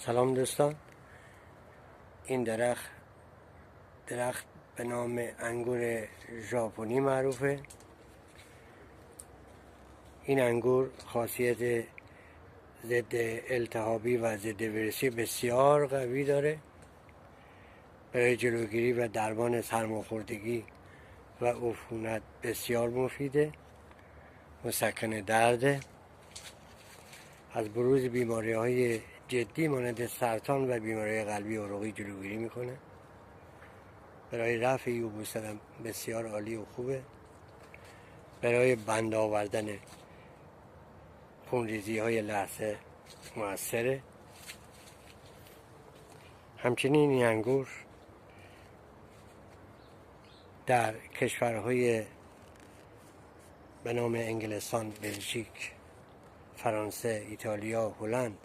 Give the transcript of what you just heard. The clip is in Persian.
سلام دوستان. این درخت به نام انگور ژاپنی معروفه. این انگور خاصیت ضد التهابی و ضد ویروسی بسیار قوی داره. برای جلوگیری و درمان سرماخوردگی و عفونت بسیار مفیده. مسکن درده، از بروز بیماری‌های جدی مانند سرطان و بیماری قلبی و عروقی جلوگیری میکنه. برای رفع یبوست هم بسیار عالی و خوبه. برای بند آوردن خونریزی های لثه موثره. همچنین این انگور در کشورهای به نام انگلستان، بلژیک، فرانسه، ایتالیا، هلند